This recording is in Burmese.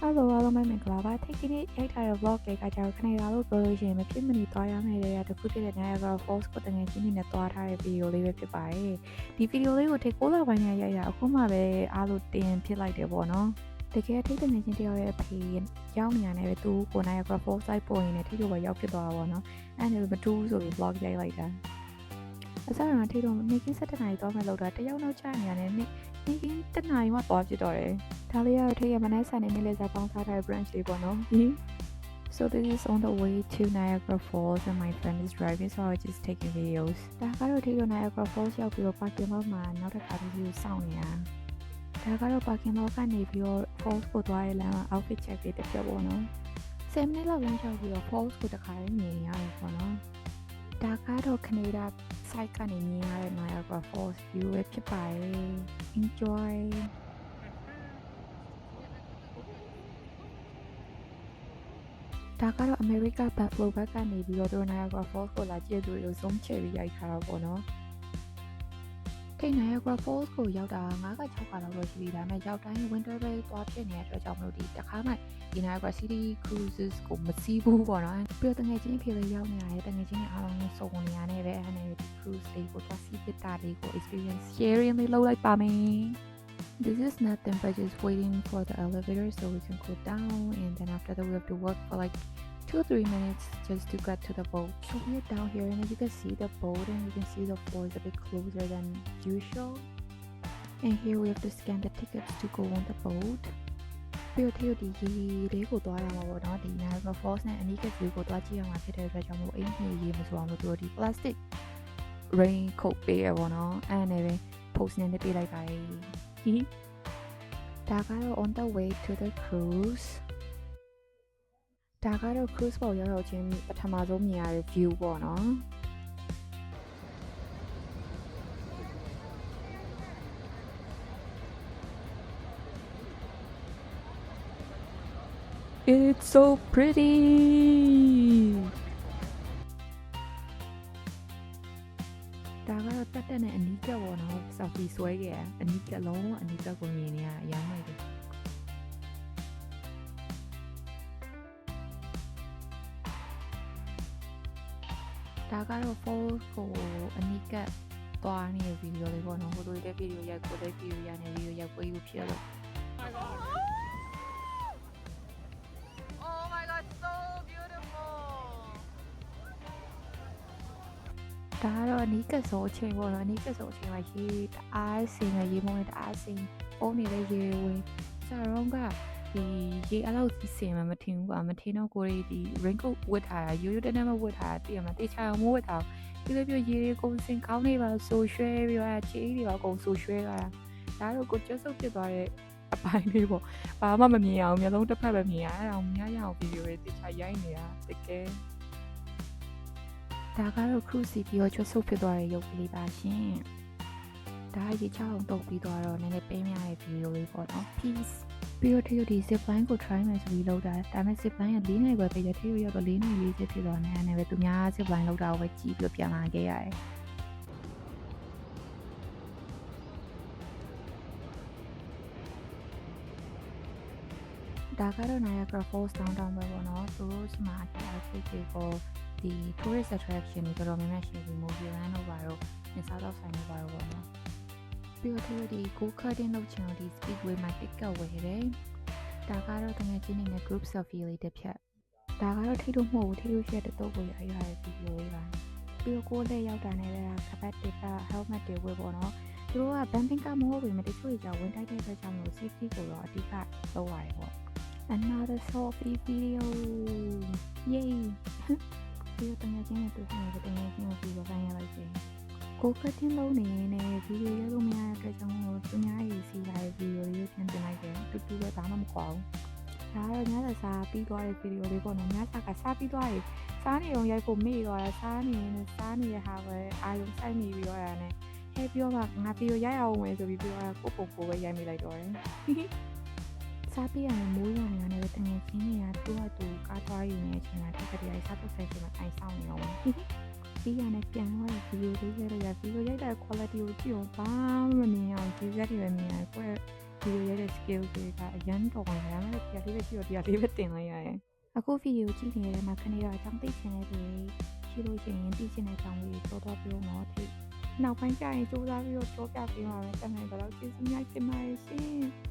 အဲ့လိုအားလုံးပဲမင်္ဂလာပါထိတ်ဒီနေ့ရိုက်ထားတဲ့ vlog လေးကကြောက်ခနေရလို့ပြောလို့ရှိရင်မဖြစ်မနေသွားရမယ့်တဲ့တခုတည်းတဲ့ Niagara Falls ကိုတကယ်ချင်းနေနဲ့သွားထားတဲ့ဗီဒီယိုလေးပဲဖြစ်ပါတယ်ဒီဗီဒီယိုလေးကိုထိတ်6လပိုင်းနဲ့ရိုက်တာအခုမှပဲအားလို့တင်ဖြစ်လိုက်တယ်ပေါ့နော်တကယ်ထိတ်တငယ်ချင်းတယောက်ရဲ့အဖေရောက်နေရတယ်ပဲသူကို Niagara Falls လိုက်ပေါ်ရင်လည်းထိတ်တော့ပဲရောက်ဖြစ်သွားတာပေါ့နော်အဲ့ဒါမတူးဆိုပြီး vlog ရိုက်လိုက်တာအစားရထိတ်တော့နေကင်း7 နာရီသွားမှလောက်တာတယောက်နောက်ချနေရတယ်နေကင်း7 နာရီမှသွားဖြစ်တော့တယ်ဒါလေးရထိတ်ရမနေ့ဆိုင်နေလေစားပေါင်းထားတဲ့ branch လေးပေါ့နော် So this is on the way to Niagara Falls and my friend is driving so I just taking videos ဒါကတော့ထိတ်တော့ Niagara Falls ရောက်ပြီးတော့ parking lot မှာနောက်တစ်ခါတစ်စီးစောင့်နေတာဒါကတော့ parking lot ကနေပြီးတော့ falls ကိုသွားရလမ်း outfit check လေးတစ်ချက်ပေါ့နော်10 မိနစ်လောက်လမ်းလျှောက်ပြီးတော့ falls ကိုတစ်ခါလေးမြင်ရတယ်ပေါ့နော်ဒါကတော့ Canada side ကနေမြင်ရတဲ့ Niagara Falls view ပဲဖြစ်ပါတယ် enjoyဒါကတော့ America Buffalo ဘက်ကနေပြီးတော့ Niagara Falls ကိုလာကြည့်သူတွေကို zoom ချပြီးရိုက်ထားတာပေါ့နော်ထိတ် Niagara Falls ကိုရောက်တာ9က6ကလောက်တော့ရှိပြီဒါပေမဲ့ရောက်တိုင်း winter break သွားဖြစ်နေတဲ့အတွက်ကြောင့်မလို့ဒီတစ်ခါမှဒီ Niagara City cruises ကိုမစီးဘူးပေါ့နော်ပြီးတော့တကယ်ချင်းဖေးလေးရောက်နေရတယ်တကယ်ချင်းအားလုံးစုံနေရတဲ့ပဲအဲ့ဒီ cruise လေးကိုသွားစီးပြတာလေးကို experience sharing လေးလုပ်လိုက်ပါမယ် This is nothing but just waiting for the elevator so we can go down and then after that we have to walk for like 2-3 minutes just to get to the boat. So we are down here and as you can see the boat and you can see the floor is a bit closer than usual. And here we have to scan the tickets to go on the boat. ပြီးတော့ဒီလေးကိုသွားရမှာပေါ့နော်ဒီ Niagara Falls နဲ့အနီးက view ကိုသွားကြည့်ရမှာဖြစ်တဲ့အတွက်ကြောင့်မို့အိမ်ကြီးရေးမဆိုအောင်လို့တို့ဒီ plastic rain coat ပေးရပေါ့နော်အဲ့နဲ့ပဲ post နဲ့ပေးလိုက်ပါတယ်ဒါကတော့ on the way to the cruise ဒါကတော့ cruise ပေါ်ရောက်ချင်းပထမဆုံးမြင်ရတဲ့ view ပေါ့နော် It's so pretty ဒါကတော့တက်နဲ့အနီးကပ်ပေါ့နော် selfie ဆွဲခဲ့အနီးကပ်လုံးအနီးကပ်ကိုမြင်နေရအများကြီးတယ်ဒါကတော့ falls ကိုအနီးကပ်သွားနေတဲ့ဗီဒီယိုလေးပေါ့နော်ဟိုလိုတဲ့ဗီဒီယိုရိုက်ကိုတဲ့ဗီဒီယိုရနေဗီဒီယိုရိုက်ပွဲကိုဖြစ်တော့ Oh my god, so beautiful. ဒါကတော့အနီးကပ်ဆုံးအချိန်ပေါ့နော်အနီးကပ်ဆုံးအချိန်မှာရေတအားစင်ရရေမုံနဲ့တအားစင်ပုံနေတဲ့ရေဝင်စာရောကဒီရေအဲ့လောက်ကြီးစင်မှမထင်ဘူးကွာမထင်တော့ကိုရီဒီ raincoat ဝတ်ထားတာရိုးရိုးတန်းတန်းမဝတ်ထားတာတည်ရမှာတေချာအောင်မဝတ်ထားဘူးဒီလိုမျိုးရေကုန်စင်ကောင်းနေပါဆိုရွှဲပြီးတော့ချေးတွေပါကုန်ဆိုရွှဲလာတာဒါတော့ကိုကျွတ်ဆုပ်ဖြစ်သွားတဲ့အပိုင်းလေးပေါ့ဘာမှမမြင်အောင်မျိုးလုံးတစ်ဖက်ပဲမြင်ရအောင်များရအောင်ဗီဒီယိုတွေတေချာရိုက်နေတာတကယ်ဒါကတော့ cruise ပြီးတော့ကျွတ်ဆုပ်ဖြစ်သွားတဲ့ရုပ်ကလေးပါရှင်ဒါရေချောင်းတုံပြီးသွားတော့နည်းနည်းပေးမြတဲ့ဗီဒီယိုလေးပေါ့နော် peace ပြီးတော့ထိပ်ဒီ zip line ကို try မယ်ဆိုပြီးလောက်တာဒါပေမဲ့ zip line က4နိုင်ပဲပြည့်တယ်ထိပ်ရောက်တော့4နိုင်40ဖြစ်သွားတယ်အဲ့နဲ့ပဲသူများ zip line လောက်တာကိုပဲကြည့်ပြီးတော့ပြန်လာခဲ့ရတယ်ဒါကတော့ Niagara Falls downtown ပဲပေါ့နော်သူတို့ဒီမှာအားဖြင့်ကိုဒီ tourist attraction တွေတော်တော်များများရှိပြီး movie land တို့ပါတော့နေစားတော့ဆိုင်တို့ပါတော့ပေါ့နော်ပြီးတော့ဒီ go karting လုပ်ချင်တော့ဒီ speedway မှာ ticket ဝယ်တယ်ဒါကတော့တကယ်ချင်းနေတဲ့ group selfie လေးတစ်ဖြတ်ဒါကတော့ထိတို့မဟုတ်ဘူးထိတို့ရှိတဲ့တော့ကိုရိုက်ရတဲ့ video လေးပါပြီးတော့ကိုယ်လက်ရောက်တာနဲ့လည်းကပတ်တစ်က helmet တွေဝယ်ပေါ့နော်သူတို့က bumping ကမဟုတ်ဘူးမတချို့ကြောင့်ဝင်တိုက်တဲ့အတွက်ကြောင့်လို့ safety ကိုတော့အဓိကလုပ်ရတယ်ပေါ့ another selfie video yay ပြီးတော့တကယ်ချင်းနဲ့တွေ့နေတယ်တကယ်ချင်းကိုပြီးတော့ပိုင်းရလိုက်တယ်ကိုကတင်လုံးနေနေဗီဒီယိုရိုက်လို့မရတဲ့အတွက်ကြောင့်မို့သူများရေးစီလာတဲ့ဗီဒီယိုလေးကိုတင်လိုက်တယ်တူတူပဲဘာမှမကွာဘူးဒါကတော့ညစာစားပြီးသွားတဲ့ဗီဒီယိုလေးပေါ့နော်ညစာကစားပြီးသွားပြီစားနေအောင်ရိုက်ဖို့မေ့သွားတာစားနေတဲ့ဟာပဲအာရုံစိုက်နေပြီးတော့ရတယ်နဲ့ဟဲ့ပြောပါငါဗီဒီယိုရိုက်အောင်မယ်ဆိုပြီးပြောတာကိုပုံကိုပဲရိုက်မိလိုက်တော့တယ်စားပြီးရတယ်မိုးရွာနေတာနဲ့တကယ်ချင်းတွေကသူ့ကားသွားယူနေတဲ့အချိန်မှာတက်ကတည်းကစားတော့ဆိုင်ချိန်မှာတိုင်ဆောင်နေအောင်ပြီးရနဲ့ပြန်သွားတဲ့ဗီဒီယိုလေးရိုက်လိုက်ရဗီဒီယိုရိုက်တဲ့ quality ကိုကြည့်အောင်ဘာမှမမြင်အောင်ဒီဇက်တွေပဲမြင်ရတယ်ကိုယ် ဗီဒီယိုရိုက်တဲ့ skill တွေကအရန်တော်တယ်ဒါပေမဲ့တရားလေးပဲရှိတော့တရားလေးပဲတင်လိုက်ရတယ်အခုဗီဒီယိုကြည့်နေတဲ့မှာခဏတော့အကြောင်းသိချင်တဲ့သူတွေရှိလို့ရှိရင်သိချင်တဲ့အကြောင်းလေးပြောတော့ပြောတော့ထိနောက်ပိုင်းကျရင်စူးစမ်းပြီးတော့ပြောပြပေးပါမယ်တမန်ဘယ်တော့ကျေးဇူးများတင်ပါတယ်ရှင်